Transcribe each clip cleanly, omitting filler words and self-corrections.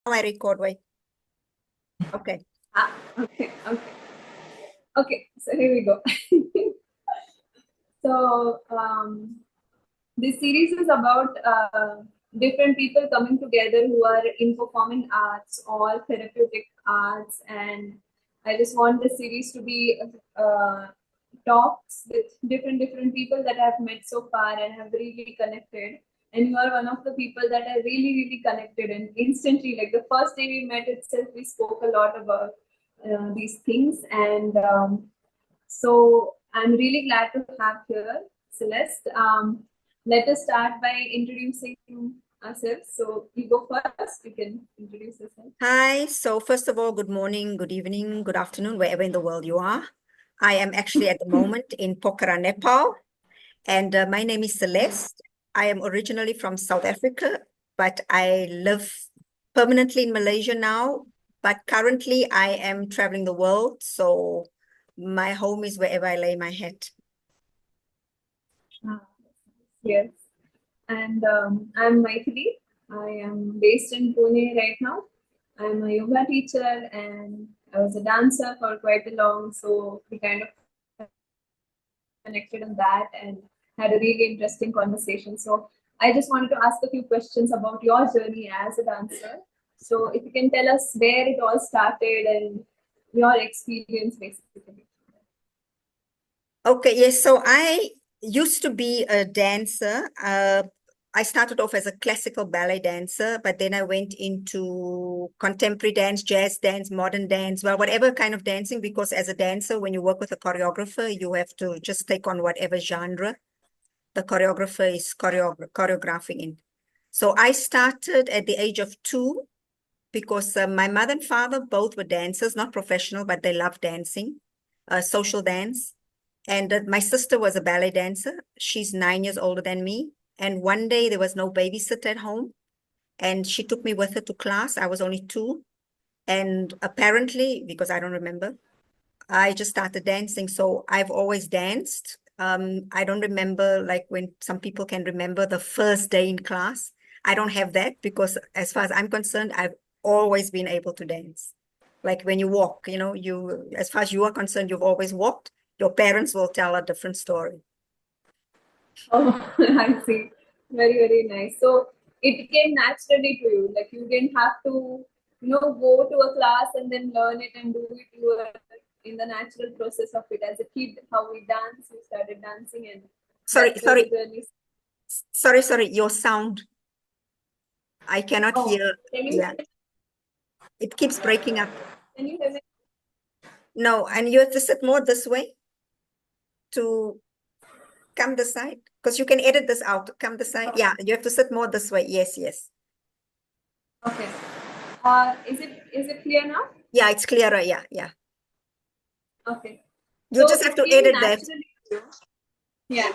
I record, wait. Okay. Okay, so here we go. So this series is about different people coming together who are in performing arts or therapeutic arts, and I just want the series to be talks with different people that I've met so far and have really connected. And you are one of the people that I really connected, and instantly, like the first day we met itself, we spoke a lot about these things, and so I'm really glad to have here Celeste. Let us start by introducing ourselves. So you go first. You can introduce yourself. Hi. So first of all, good morning, good evening, good afternoon, wherever in the world you are. I am actually at the moment in Pokhara, Nepal, and my name is Celeste. I am originally from South Africa, but I live permanently in Malaysia now. But currently I am traveling the world, so my home is wherever I lay my head. Ah, yes, and I'm Maithily. I am based in Pune right now. I'm a yoga teacher and I was a dancer for quite a long, so we kind of connected on that and had a really interesting conversation. So I just wanted to ask a few questions about your journey as a dancer. So if you can tell us where it all started and your experience basically. Okay, yes. So I used to be a dancer. I started off as a classical ballet dancer, but then I went into contemporary dance, jazz dance, modern dance, well, whatever kind of dancing, because as a dancer, when you work with a choreographer, you have to just take on whatever genre the choreographer is choreographing in. So I started at the age of 2 because my mother and father both were dancers, not professional, but they loved dancing, social dance. And my sister was a ballet dancer. She's 9 years older than me. And one day there was no babysitter at home, and she took me with her to class. I was only 2. And apparently, because I don't remember, I just started dancing. So I've always danced. I don't remember like when some people can remember the first day in class. I don't have that because as far as I'm concerned, I've always been able to dance. Like when you walk, as far as you are concerned, you've always walked. Your parents will tell a different story. Oh, I see. Very nice. So it came naturally to you. Like you didn't have to, go to a class and then learn it and do it. You were in the natural process of it as a kid, how we dance, we started dancing, and Sorry, that's where the sorry, journey. sorry. Your sound, I cannot Oh, hear. can you Yeah, it keeps breaking up. can you hear me? No, and you have to sit more this way to come this side because you can edit this out. Come this side. Yeah, you have to sit more this way. Yes, yes. Okay. Is it clear now? Yeah, it's clearer. Yeah, yeah. Okay. You So just have it to came edit that. naturally to you. Yeah.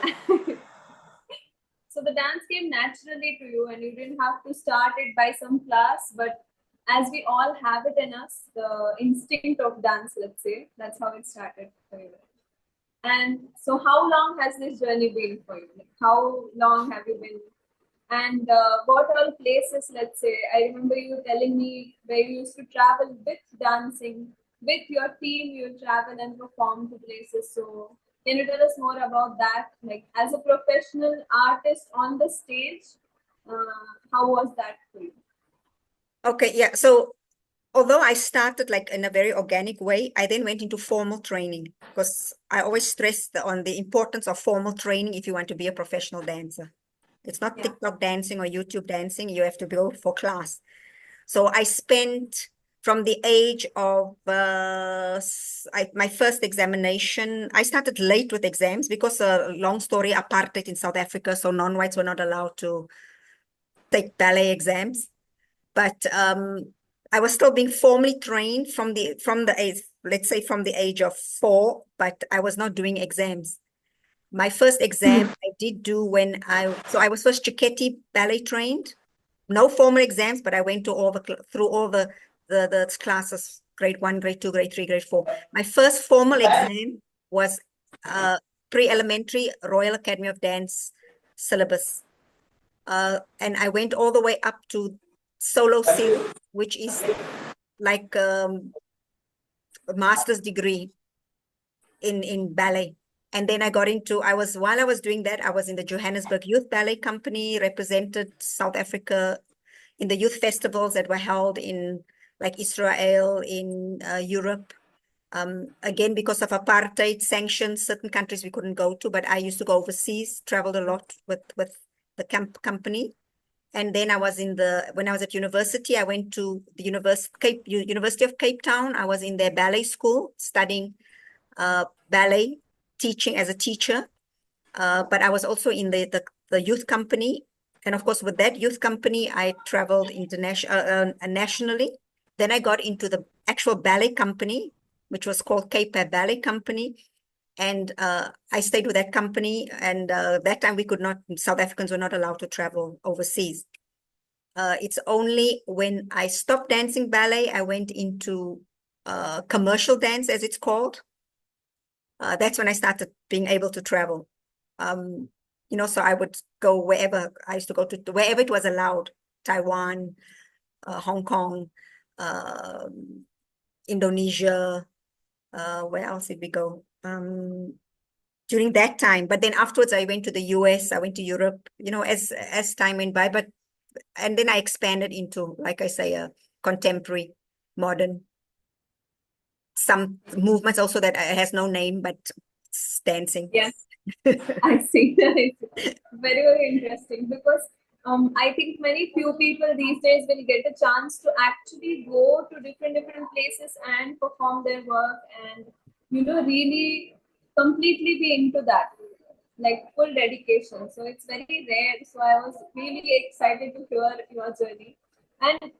So the dance came naturally to you, and you didn't have to start it by some class, but as we all have it in us, the instinct of dance, let's say, that's how it started for you. And so, how long has this journey been for you? Like, how long have you been? And what all places, let's say, I remember you telling me where you used to travel with dancing, with your team, you travel and perform to places. So, can you tell us more about that? Like, as a professional artist on the stage, how was that for you? Okay, yeah. So although I started like in a very organic way, I then went into formal training because I always stress on the importance of formal training if you want to be a professional dancer. It's not Yeah. TikTok dancing or YouTube dancing. You have to go for class. So I spent from the age of my first examination. I started late with exams because long story, apartheid in South Africa, so non-whites were not allowed to take ballet exams. But I was still being formally trained from the age, let's say from the age of 4, but I was not doing exams. My first exam I did do so I was first Cecchetti ballet trained, no formal exams, but I went to through all the classes, grade 1, grade 2, grade 3, grade 4. My first formal exam was pre-elementary Royal Academy of Dance syllabus. And I went all the way up to solo series, which is like a master's degree in ballet. And then I got into, while I was doing that, I was in the Johannesburg Youth Ballet Company, represented South Africa in the youth festivals that were held in like Israel, in Europe. Again, because of apartheid sanctions, certain countries we couldn't go to, but I used to go overseas, traveled a lot with the company. And then when I was at university, I went to the University of Cape Town. I was in their ballet school studying ballet, teaching as a teacher. But I was also in the youth company. And of course, with that youth company, I traveled nationally. Then I got into the actual ballet company, which was called Cape Ballet Company. And I stayed with that company. And that time South Africans were not allowed to travel overseas. It's only when I stopped dancing ballet, I went into commercial dance, as it's called. That's when I started being able to travel. So I would go wherever. I used to go to wherever it was allowed. Taiwan, Hong Kong, Indonesia. Where else did we go? During that time. But then afterwards, I went to the US. I went to Europe. As time went by. And then I expanded into, like I say, a contemporary, modern. Some movements also that has no name, but it's dancing. Yes, I see. Very, very interesting because I think many few people these days will get a chance to actually go to different places and perform their work and really completely be into that, like full dedication. So it's very rare. So I was really excited to hear your journey, and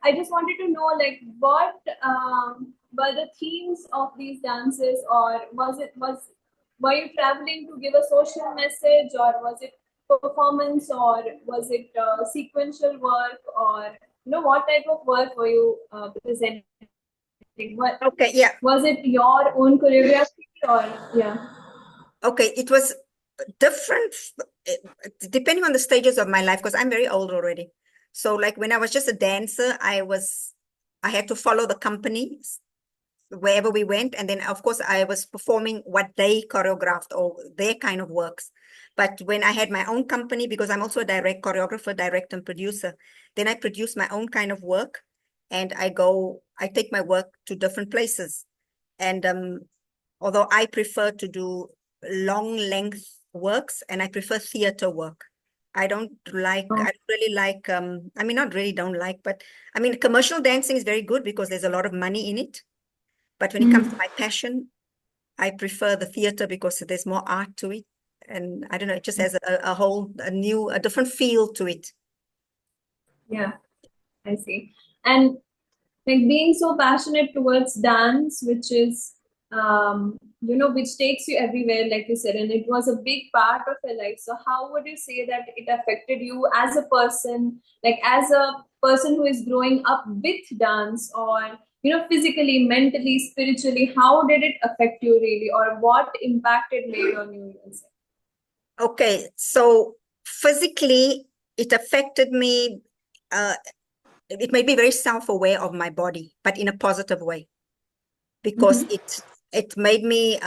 I just wanted to know like what were the themes of these dances, or were you traveling to give a social message, or was it performance, or was it sequential work, or what type of work were you presenting? What Okay, yeah. was it your own choreography or yeah? Okay, it was different depending on the stages of my life because I'm very old already. So like when I was just a dancer, I had to follow the company wherever we went. And then of course I was performing what they choreographed or their kind of works. But when I had my own company, because I'm also a choreographer, director and producer, then I produce my own kind of work and I take my work to different places. And although I prefer to do long length works and I prefer theater work. I don't really like, I mean, not really don't like, but I mean, commercial dancing is very good because there's a lot of money in it. But when it comes to my passion, I prefer the theater because there's more art to it. And I don't know, it just has a different feel to it. Yeah, I see. And like being so passionate towards dance, which is which takes you everywhere, like you said, and it was a big part of your life. So how would you say that it affected you as a person, like as a person who is growing up with dance, or physically, mentally, spiritually? How did it affect you really, or what impact it made on you? Okay, so physically, it affected me. It made me very self-aware of my body, but in a positive way, because it made me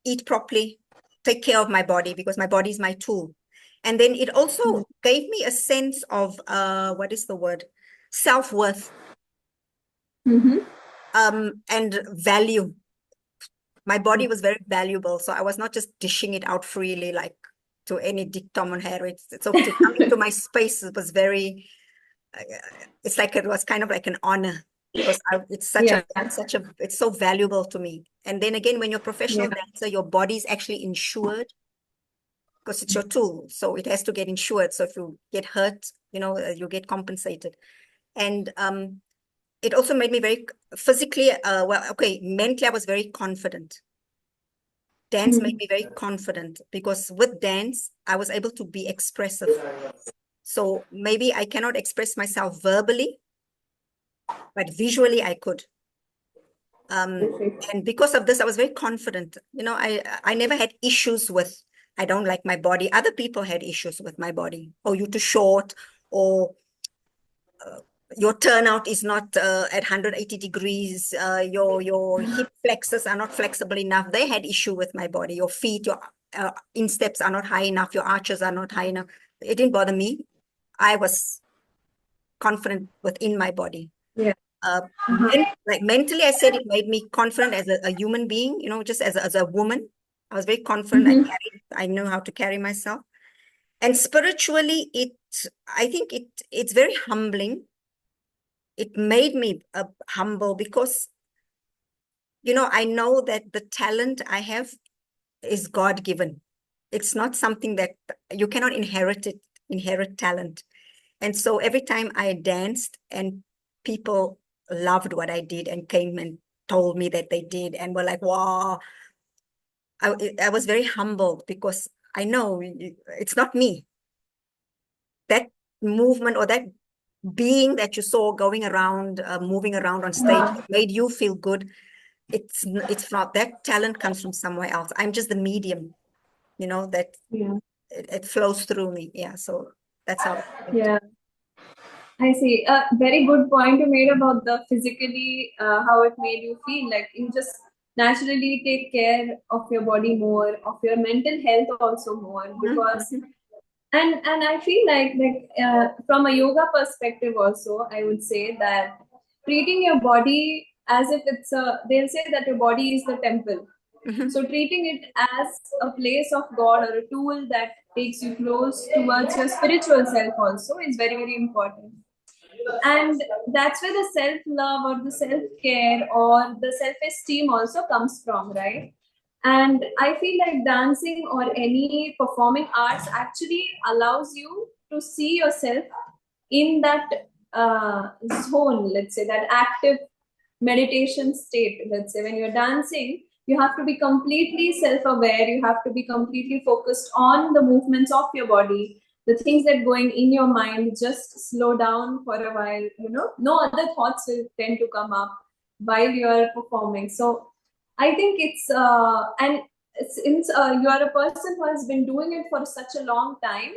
eat properly, take care of my body, because my body is my tool. And then it also gave me a sense of what is the word? Self-worth and value. My body was very valuable, so I was not just dishing it out freely like to any Dick, Tom, and Harry. So to come into my space, it was very. It's like it was kind of like an honor because it's so valuable to me. And then again, when you're a professional dancer, your body is actually insured because it's your tool, so it has to get insured. So if you get hurt, you get compensated. And it also made me very physically, mentally, I was very confident. Dance made me very confident because with dance, I was able to be expressive. So maybe I cannot express myself verbally, but visually I could. And because of this, I was very confident. I never had issues with, I don't like my body. Other people had issues with my body. Oh, you're too short, or your turnout is not at 180 degrees, your hip flexors are not flexible enough. They had issue with my body. Your feet, your insteps are not high enough, your arches are not high enough. It didn't bother me. I was confident within my body. Yeah. Like mentally, I said it made me confident as a human being, just as a woman. I was very confident. I knew how to carry myself. And spiritually, I think it's very humbling. It made me humble because, I know that the talent I have is God given. It's not something that you cannot inherit talent. And so every time I danced and people loved what I did and came and told me that they did and were like, wow, I was very humbled because I know it's not me. That movement or that being that you saw going around, moving around on stage made you feel good. It's not, that talent comes from somewhere else. I'm just the medium, that Yeah. it flows through me. Yeah. So that's how it. Yeah. I see. A very good point you made about the physically, how it made you feel. Like you just naturally take care of your body more, of your mental health also more, because Mhm. and I feel like from a yoga perspective also, I would say that treating your body as if it's a, they'll say that your body is the temple. Mhm. So treating it as a place of God or a tool that takes you close towards your spiritual self also is very, very important. And that's where the self-love or the self-care or the self-esteem also comes from, right? And I feel like dancing or any performing arts actually allows you to see yourself in that zone, let's say that active meditation state. Let's say when you're dancing, you have to be completely self-aware, you have to be completely focused on the movements of your body, the things that going in your mind. Just slow down for a while, no other thoughts will tend to come up while you're performing. So I think it's and since you are a person who has been doing it for such a long time,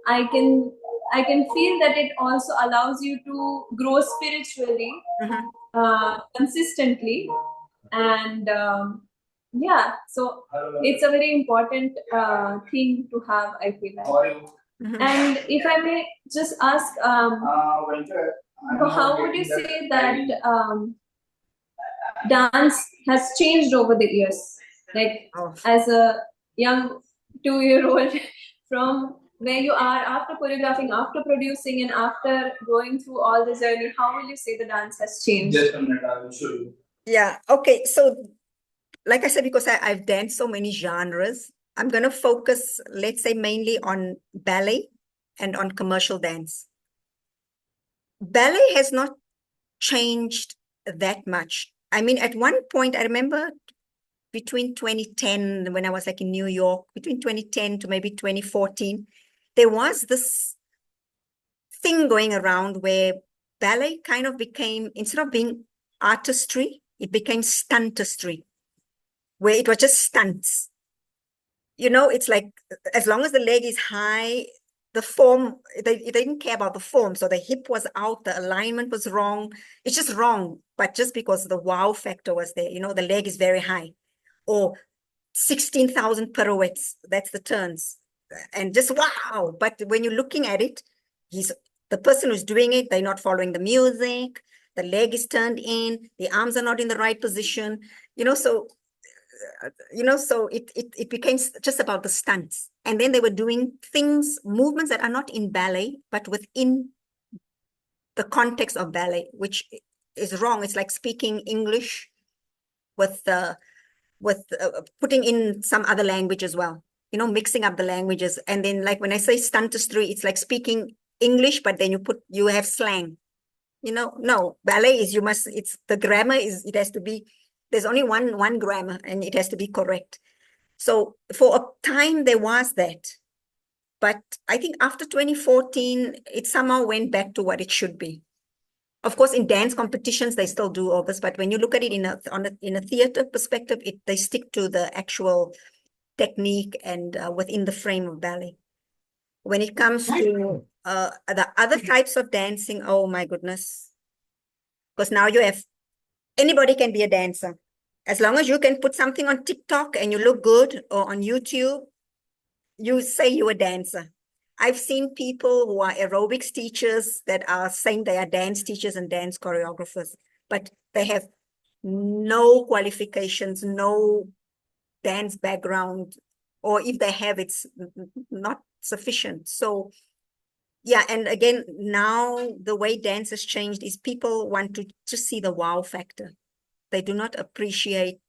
i can I can feel that it also allows you to grow spiritually Mhm. consistently. And yeah, so it's a very important thing to have, I feel like. Mhm. And if I may just ask, how would you say that dance has changed over the years, like Oh. as a young 2-year-old from where you are after choreographing, after producing, and after going through all the journey, how will you say the dance has changed? Just a minute, I will show you. Yeah. Okay. So, like I said, because I've danced so many genres, I'm going to focus, let's say, mainly on ballet and on commercial dance. Ballet has not changed that much. I mean, at one point, I remember between 2010, when I was like in New York, between 2010 to maybe 2014, there was this thing going around where ballet kind of became, instead of being artistry, it became stuntistry, where it was just stunts. It's like as long as the leg is high, the form, they didn't care about the form. So the hip was out, the alignment was wrong. It's just wrong. But just because the wow factor was there, the leg is very high. Or 16,000 pirouettes, that's the turns. And just wow. But when you're looking at it, the person who's doing it, they're not following the music, the leg is turned in, the arms are not in the right position, so so it became just about the stunts. And then they were doing movements that are not in ballet, but within the context of ballet, which is wrong. It's like speaking English with putting in some other language as well, mixing up the languages. And then like when I say stuntistry, it's like speaking English, but then you have slang. No, ballet is it's the grammar it has to be, there's only one grammar and it has to be correct. So for a time there was that, but I think after 2014, it somehow went back to what it should be. Of course, in dance competitions, they still do all this, but when you look at it in a theater perspective, they stick to the actual technique and within the frame of ballet. When it comes to the other types of dancing, oh my goodness. Because now you have, anybody can be a dancer. As long as you can put something on TikTok and you look good, or on YouTube, you say you're a dancer. I've seen people who are aerobics teachers that are saying they are dance teachers and dance choreographers, but they have no qualifications, no dance background, or if they have, it's not sufficient. So yeah, and again, now the way dance has changed is people want to just see the wow factor. They do not appreciate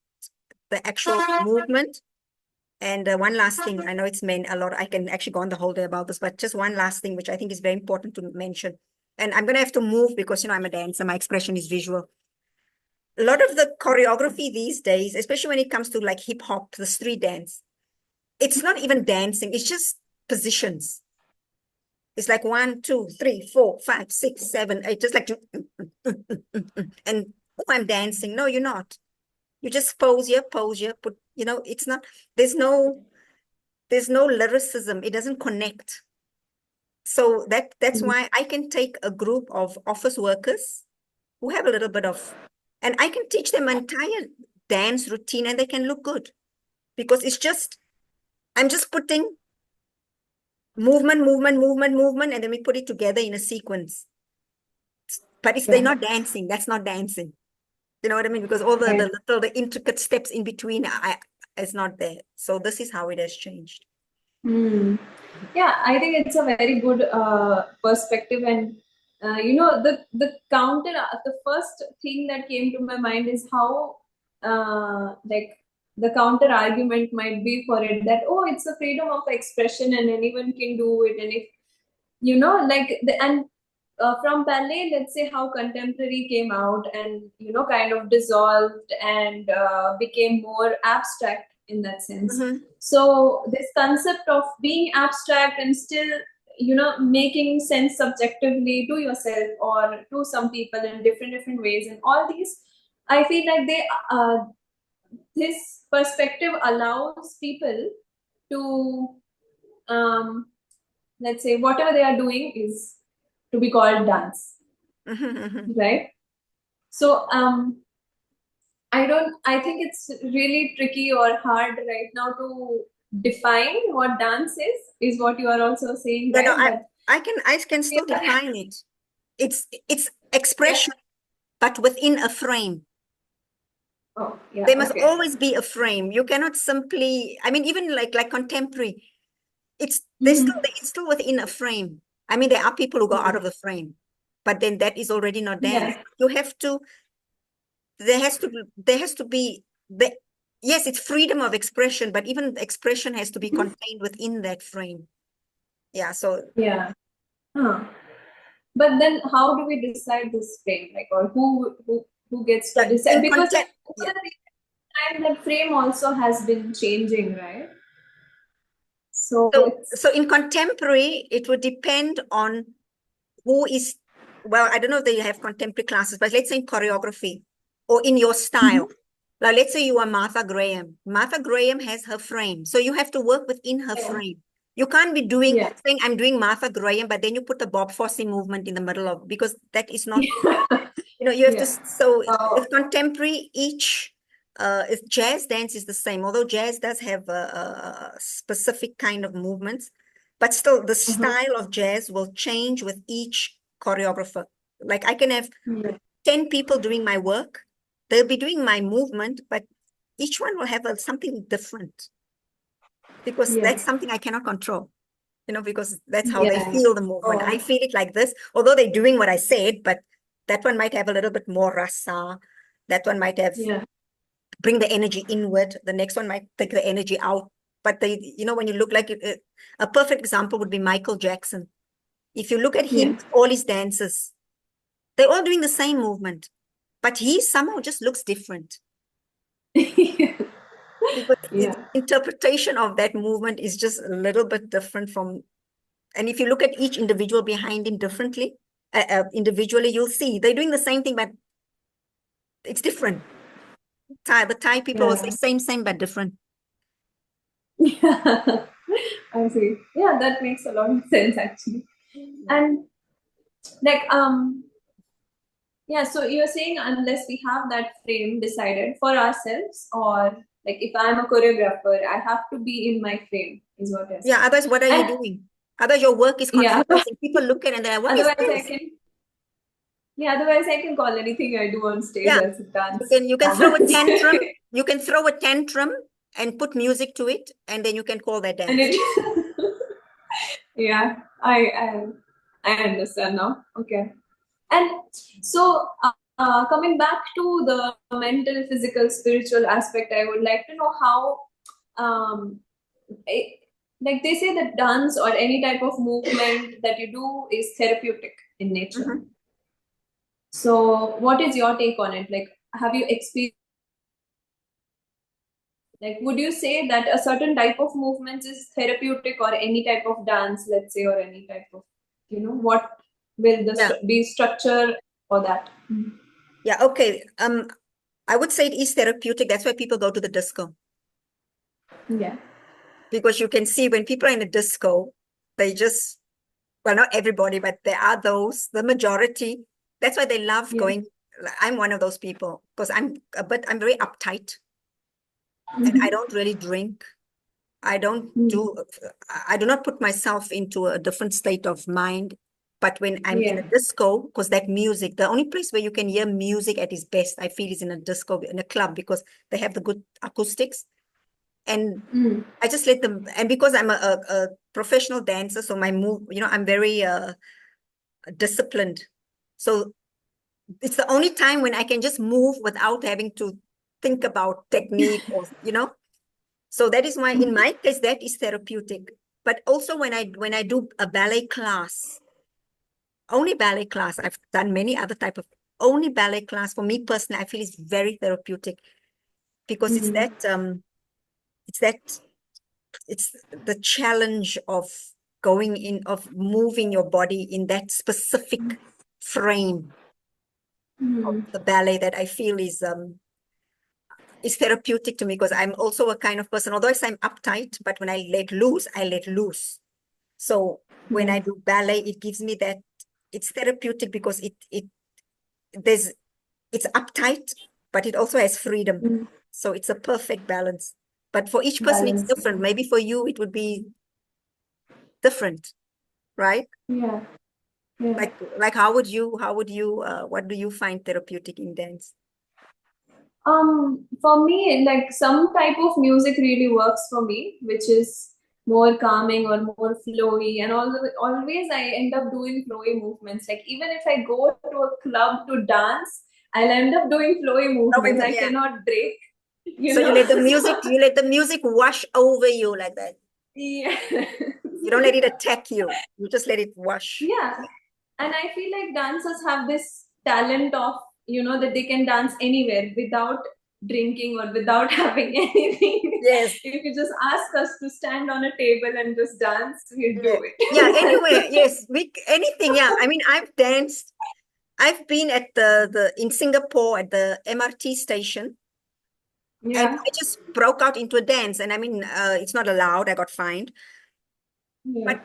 the actual movement. And one last thing, I know it's meant a lot, I can actually go on the whole day about this, but just one last thing, which I think is very important to mention. And I'm going to have to move because, I'm a dancer, my expression is visual. A lot of the choreography these days, especially when it comes to like hip hop, the street dance, it's not even dancing, it's just positions. It's like 1, 2, 3, 4, 5, 6, 7, 8, just like, and oh, I'm dancing. No, you're not. You just pose here, put, it's not, there's no lyricism. It doesn't connect. So that's why I can take a group of office workers who have a little bit of, and I can teach them an entire dance routine and they can look good because I'm just putting movement, and then we put it together in a sequence. But they're not dancing. That's not dancing. You know what I mean? Because all the intricate steps in between, is not there. So this is how it has changed. Yeah, I think it's a very good perspective, and the first thing that came to my mind is how like the counter argument might be for it, that it's a freedom of expression and anyone can do it, and if from ballet, let's say how contemporary came out and kind of dissolved and became more abstract in that sense. So this concept of being abstract and still making sense subjectively to yourself or to some people in different ways, and all these, I feel like this perspective allows people to let's say whatever they are doing is to be called dance, right? So I think it's really tricky or hard right now to define what dance is what you are also saying, No, right? no, I can still define it. It's expression, but within a frame. Oh, yeah. There must always be a frame. You cannot simply, I mean, even like contemporary, it's still within a frame. I mean, there are people who go out of the frame, but then that is already not dance. You have to, there has to be yes, it's freedom of expression, but even the expression has to be contained within that frame. Yeah, so but then how do we decide this frame, like, or who gets to decide? Because over the time that frame also has been changing, right? So in contemporary, it would depend on who is, well, I don't know if they have contemporary classes, but let's say in choreography or in your style. Now, let's say you are Martha Graham. Martha Graham has her frame. So you have to work within her frame. You can't be saying, I'm doing Martha Graham, but then you put the Bob Fosse movement in the middle of, because that is not, you have to, so with contemporary, each, jazz dance is the same, although jazz does have a specific kind of movements, but still the style of jazz will change with each choreographer. Like I can have 10 people doing my work. They'll be doing my movement, but each one will have something different because that's something I cannot control, because that's how they feel the movement. I feel it like this, although they're doing what I said, but that one might have a little bit more rasa. That one might have bring the energy inward. The next one might take the energy out. But when you look like it, a perfect example would be Michael Jackson. If you look at him, all his dances, they're all doing the same movement, but he somehow just looks different. Because the interpretation of that movement is just a little bit different from, and if you look at each individual behind him differently, individually, you'll see they're doing the same thing, but it's different. The Thai people will say same, but different. I see. Yeah, that makes a lot of sense actually. And like yeah, so you're saying unless we have that frame decided for ourselves, or like if I'm a choreographer, I have to be in my frame, is what you're saying. Yeah, otherwise, what are you And doing? Otherwise, your work is yeah, confusing. People look at it and they're like, what is otherwise I this? can otherwise I can call anything I do on stage Yeah, as a dance you can throw a performance. tantrum. You can throw a tantrum and put music to it, and then you can call that And dance. it yeah, I understand now. Okay. And so, coming back to the mental, physical, spiritual aspect, I would like to know how, I- like they say that dance or any type of movement that you do is therapeutic in nature. Mhm. So, what is your take on it? Like, have you experienced, like, would you say that a certain type of movements is therapeutic, or any type of dance, let's say, or any type of, what will the Yeah, be structure for that? yeah, okay. I would say it is therapeutic. That's why people go to the disco. Yeah. Because you can see when people are in a disco, they just, well, not everybody, but there are those, the majority. That's why they love Yeah. going. I'm one of those people because I'm very uptight and I Mm-hmm. don't really drink. I don't Mm. do, I do not put myself into a different state of mind. But when I'm in Yeah. a disco, because that music, the only place where you can hear music at its best, I feel, is in a disco, in a club, because they have the good acoustics. And Mm. I just let them, and because I'm a professional dancer, so my move, I'm very disciplined. So it's the only time when I can just move without having to think about technique or. So that is why, in my case, that is therapeutic. But also when I do a ballet class, only ballet class, I've done many other type of only ballet class. For me personally, I feel it's very therapeutic because Mm. it's that it's the challenge of of moving your body in that specific frame of Mm. the ballet that I feel is therapeutic to me, because I'm also a kind of person, although I'm uptight, but when I let loose, I let loose. So when Yeah. I do ballet, it gives me that it's therapeutic because there's it's uptight, but it also has freedom. Mm. So it's a perfect balance. But for each person, it's Balance. different. Maybe for you, it would be different, right? Yeah. Yeah. Like what do you find therapeutic in dance? For me, like some type of music really works for me, which is more calming or more flowy. And always I end up doing flowy movements. Like even if I go to a club to dance, I'll end up doing flowy movements. I Yeah. cannot break, So So you let the music wash over you like that. yeah. You don't let it attack you. You just let it wash. Yeah. And I feel like dancers have this talent of, that they can dance anywhere without drinking or without having anything. Yes. If you just ask us to stand on a table and just dance, we'll Yeah. do Yeah, it. anywhere. Yes. Anything. Yeah. I mean, I've danced. I've been at the in Singapore at the MRT station, and Yeah. I just broke out into a dance. And I mean, it's not allowed. I got fined. Yeah. But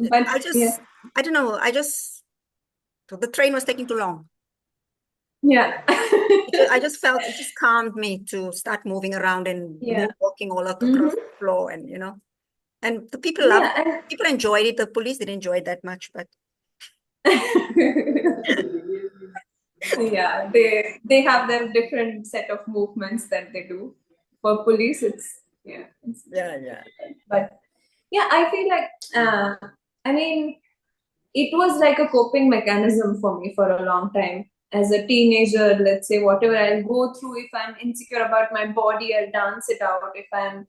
But yeah. I don't know. The train was taking too long. Yeah. I just felt it just calmed me to start moving around and Yeah. walking all Hmm. across the floor, and the people loved it. Yeah. People enjoyed it. The police didn't enjoy it that much, but Yeah, they have their different set of movements that they do. For police, it's yeah, yeah. but yeah, I feel like I mean it was like a coping mechanism for me for a long time. As a teenager, let's say whatever I'll go through, if I'm insecure about my body, I'll dance it out. If I'm,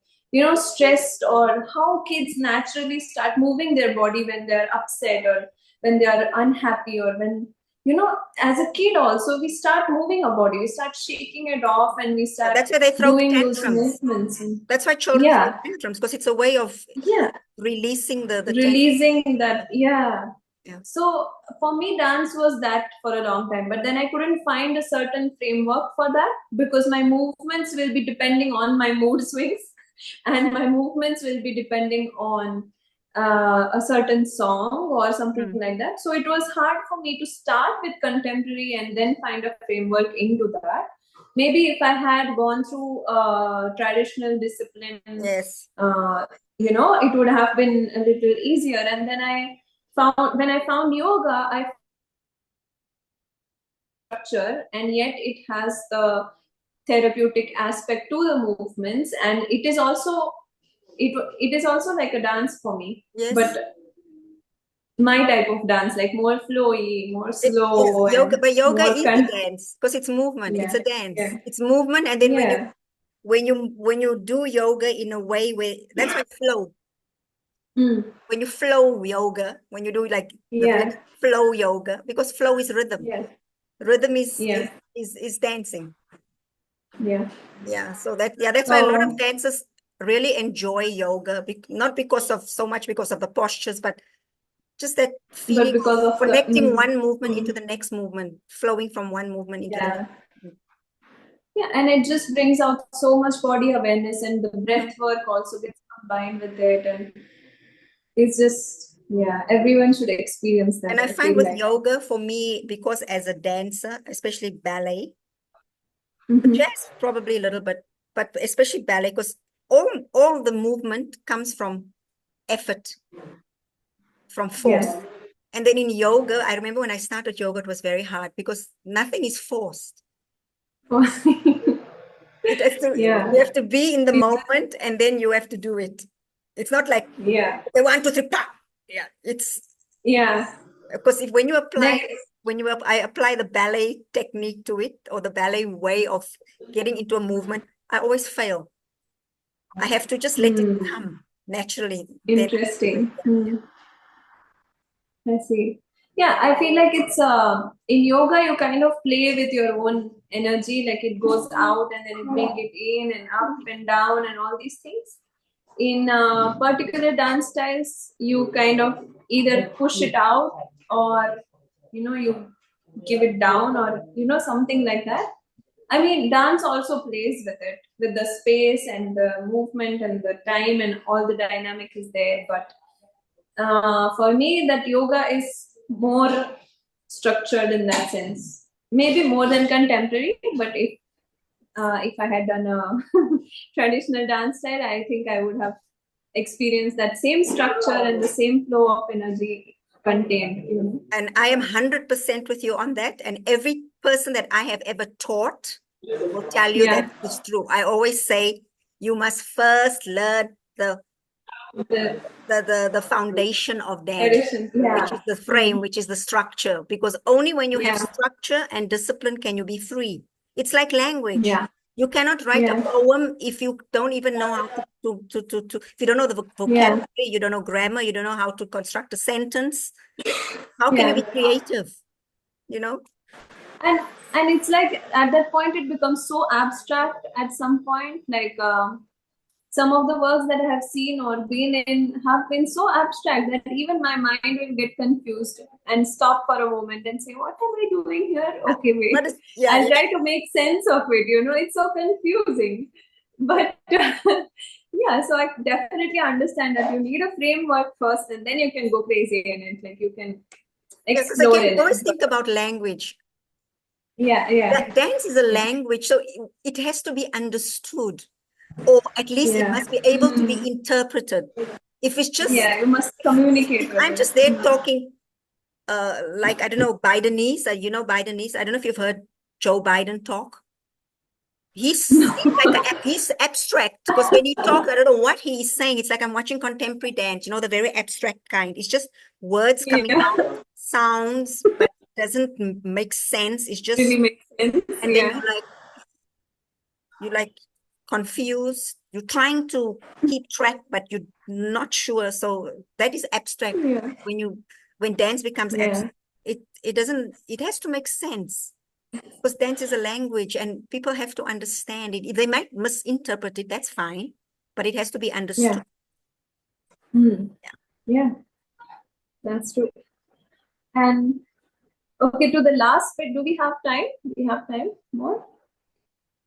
stressed, or how kids naturally start moving their body when they're upset or when they are unhappy, or when, as a kid also, we start moving our body, we start shaking it off, and we Yeah, start that's why they throw doing those tantrums. movements. And That's why children throw yeah, tantrums, because it's a way of yeah, releasing the tension. releasing that, yeah. Yeah. So for me, dance was that for a long time, but then I couldn't find a certain framework for that because my movements will be depending on my mood swings. and my movements will be depending on a certain song or something like that. So it was hard for me to start with contemporary and then find a framework into that. Maybe if I had gone through traditional discipline, Yes. it would have been a little easier. And then when I found yoga, I structure, and yet it has the therapeutic aspect to the movements, and it is also like a dance for me. Yes. But my type of dance, like more flowy, more slow, Yoga, and but yoga more is a dance because it's movement. It's a dance. yeah, It's movement, and then yeah. when you do yoga in a way where that's why flow. Mm. When you flow yoga, when you do like the Yeah, flow yoga, because flow is rhythm. yeah, Rhythm yeah, is dancing. yeah. Yeah. So that's why a lot of Oh, dancers really enjoy yoga, not because of so much because of the postures, but just that but feeling of because of the connecting one movement into the next movement, flowing from one movement into the yeah, next. yeah, and it just brings out so much body awareness, and the breath work also gets combined with it, and it's just, yeah, everyone should experience that, And I I find feel with like. yoga, for me, because as a dancer, especially ballet, Mm-hmm. jazz probably a little bit, but especially ballet, because all the movement comes from effort, from Yeah. force. And then in yoga, I remember when I started yoga, it was very hard because nothing is forced. It has to, Yeah. you have to be in the It's just, moment and then you have to do it. It's not like, yeah. okay, 1, 2, 3, pop. Yeah, it's Yeah. because if when you apply, Like, I apply the ballet technique to it or the ballet way of getting into a movement, I always fail. I have to just let it come naturally. Then interesting. I see. Yeah, I feel like it's in yoga you kind of play with your own energy, like it goes out and then you bring it in and up and down and all these things. In particular dance styles, you kind of either push it out, or you give it down, or something like that. I mean, dance also plays with it, with the space and the movement and the time, and all the dynamic is there. But for me, that yoga is more structured in that sense. Maybe more than contemporary, but if I had done a traditional dance style, I think I would have experienced that same structure and the same flow of energy contained. and I am 100% with you on that. And every person that I have ever taught will tell you that Yeah. is true. I always say you must first learn The the foundation of dance, tradition. which Yeah. is the frame, which is the structure, because only when you have Yeah. structure and discipline can you be free. It's like language. Yeah. You cannot write a Yeah. poem if you don't even know how to if you don't know the Yeah. vocabulary, you don't know grammar, you don't know how to construct a sentence. How can you Yeah. be creative? You know? and and it's like at that point it becomes so abstract at some point, like some of the works that I have seen or been in have been so abstract that even my mind will get confused and stop for a moment and say, what am I doing here? Okay, But wait, it's, yeah, I'll yeah. try to make sense of it. It's so confusing. But yeah, so I definitely understand that you need a framework first, and then you can go crazy in it, like you can Yes, so explore again, in always it. think about language. Yeah, yeah, Dance is a yeah, language, so it has to be understood, or at least it yeah. must be able to be interpreted. If it's just, Yeah, you must communicate if with I'm it. just there talking, like, I don't know, Bidenese, Bidenese. I don't know if you've heard Joe Biden talk. He's abstract because when he talks, I don't know what he's saying. It's like I'm watching contemporary dance, the very abstract kind. It's just words coming Yeah, out, sounds, but doesn't make sense. It's really just, makes sense. and then Yeah, you like confused. You're trying to keep track, but you're not sure. So that is abstract. yeah, When dance becomes yeah, abstract, it has to make sense. Because dance is a language and people have to understand it. If they might misinterpret it, that's fine, but it has to be yeah. understood. Yeah, that's true. And okay, to the last bit, do we have time? Do we have time more?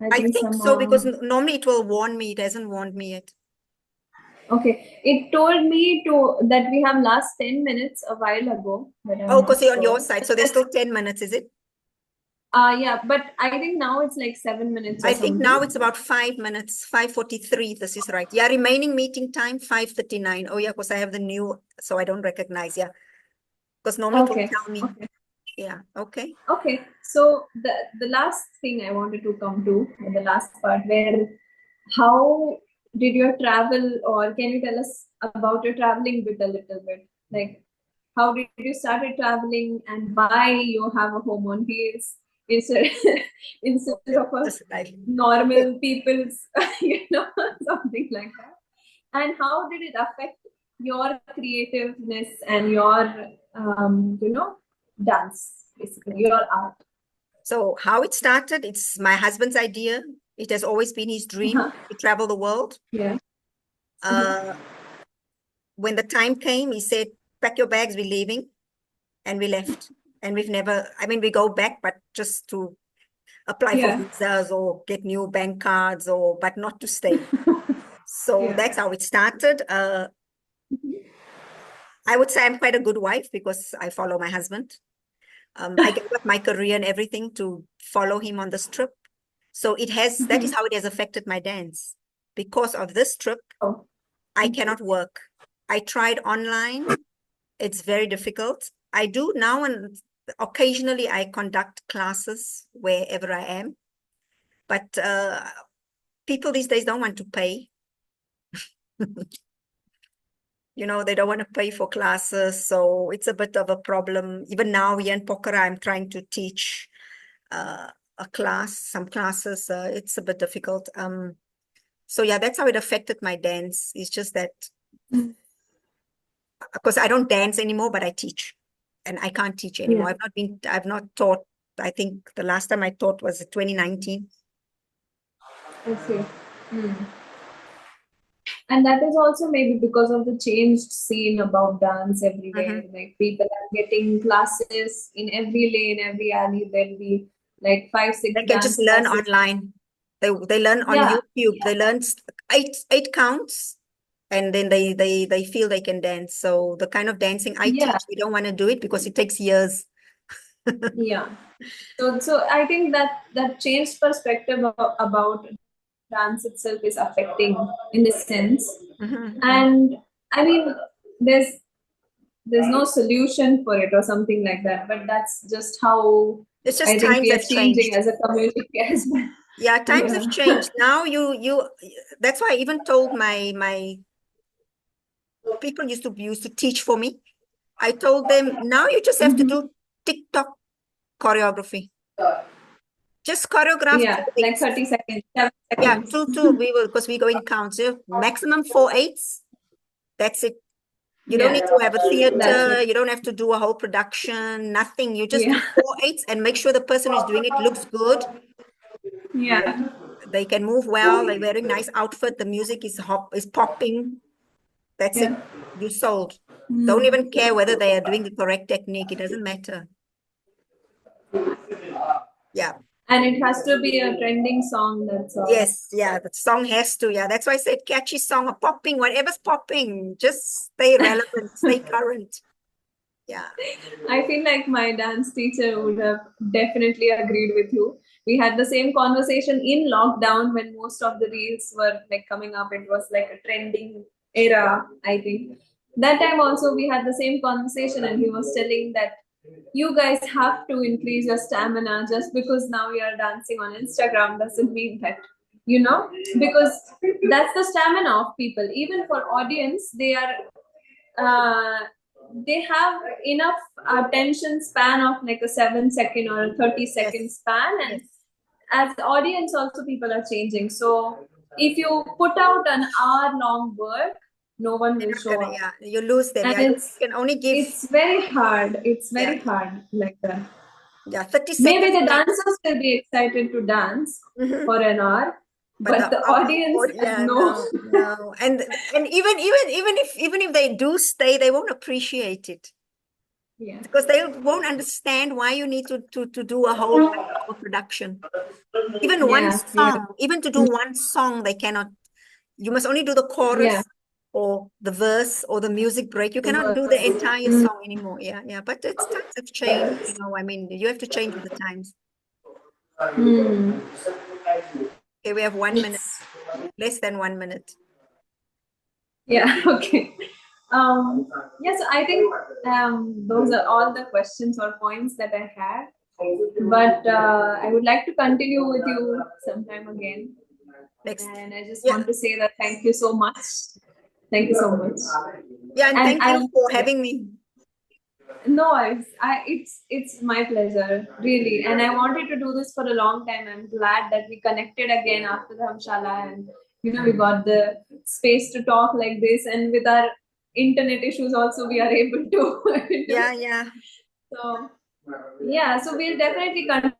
I I think think some. so because normally it will warn me. It hasn't warned me yet. Okay. It told me to that we have last 10 minutes a while ago, but I'm Oh, not because you're on your sure. side. So there's still 10 minutes, is it? Yeah, but I think now it's like 7 minutes or I think now something. it's about 5 minutes, 5:43. This is right. Yeah, remaining meeting time, 5:39. Oh, yeah, because I have the new, so I don't recognize. Yeah, because normally it will Okay. tell me. Okay. Yeah, okay. Okay. So the last thing I wanted to come to, the last part, where how did your travel, or can you tell us about your traveling bit a little bit? Like, how did you started traveling and why you have a home on wheels instead instead Okay. of a Just like, okay. normal people's, something like that? And how did it affect your creativeness and your, dance, basically, your art? So how it started, it's my husband's idea. It has always been his dream Uh-huh. to travel the world. Yeah. Uh-huh. Uh, when the time came, he said, pack your bags, we're leaving. And we left. And we've never, I mean, we go back, but just to apply for Yeah. visas or get new bank cards or, but not to stay. So Yeah. that's how it started. I would say I'm quite a good wife because I follow my husband. I gave up my career and everything to follow him on this trip. So that is how it has affected my dance. Because of this trip, Oh. I cannot work. I tried online. It's very difficult. I do now, and occasionally I conduct classes wherever I am. But people these days don't want to pay. They don't want to pay for classes. So it's a bit of a problem. Even now here in Pokhara, I'm trying to teach uh, some classes. It's a bit difficult. So yeah, that's how it affected my dance. It's just that, of course, I don't dance anymore, but I teach. And I can't teach anymore. Yeah. I've not taught. I think the last time I taught was 2019. I see. Hmm. And that is also maybe because of the changed scene about dance everywhere. Mhm. Like people are getting classes in every lane, every alley. There'll be like five, six They can just dance learn classes. online. They learn on Yeah, YouTube. They learn eight counts, and then they feel they can dance. So the kind of dancing I yeah, teach, they don't want to do it because it takes years. yeah. So I think that changed perspective about dance itself is affecting in this sense. Mhm, mhm. And I mean, there's there's no solution for it or something like that, but that's just how It's just I think times we are have changing changed. as a community as well. Yeah, times have Yeah. changed. Now that's why I even told my people used to teach for me. I told them now you just have to Mhm. do TikTok choreography. Just choreograph Yeah, four like eights. 30 seconds, 7 Yeah, seconds. two. We will because we go in counts. Yeah. Maximum four eights. That's it. You don't Yeah, need to have a that's theater. it. You don't have to do a whole production. Nothing. You just do Yeah. four eights and make sure the person who's doing it looks good. Yeah. They can move well. They're wearing nice outfit. The music is popping. That's it. Yeah. You sold. Don't Mm. even care whether they are doing the correct technique. It doesn't matter. Yeah. And it has to be a trending song, that's all. Yes. Yeah. The song has to. Yeah. That's why I said catchy song or popping, whatever's popping. Just stay relevant, stay current. Yeah. I feel like my dance teacher would have definitely agreed with you. We had the same conversation in lockdown when most of the reels were like coming up. It was like a trending era, I think. That time also we had the same conversation, and he was telling that you guys have to increase your stamina. Just because now you are dancing on Instagram doesn't mean that, because that's the stamina of people. Even for audience, uh, they have enough attention span of like a 7 second or a 30 second Yes. span. And Yes. as the audience also, people are changing. So if you put out an hour long work, no one They're will not show gonna, up. yeah, you lose them. And Yeah, you can only give, it's very hard. It's yeah, very hard like that. yeah, 30 Maybe seconds the max. dancers will be excited to dance Mhm. for an hour, But but the audience has yeah, no. no, no. And even if they do stay, they won't appreciate it Yeah. because they won't understand why you need to do a whole 1 hour production. Even one Yeah, yeah, song, even to do one song, they cannot. You must only do the yeah, chorus. or the verse or the music break. You cannot do the entire song anymore. Yeah, yeah. But it's times have changed, you know. I mean, you have to change with the times. Mm. Okay, we have 1 minute, It's, less than 1 minute. yeah, okay. Yes, I think those are all the questions or points that I had. But I would like to continue with you sometime again. Next. And I just Yeah. want to say that thank you so much. Thank you so much. Yeah, and And thank you for having me. no, it's my pleasure, really. And I wanted to do this for a long time. I'm glad that we connected again after Dharamshala, and we got the space to talk like this. And with our internet issues, also we are able to. Yeah, yeah. So yeah, so we'll definitely continue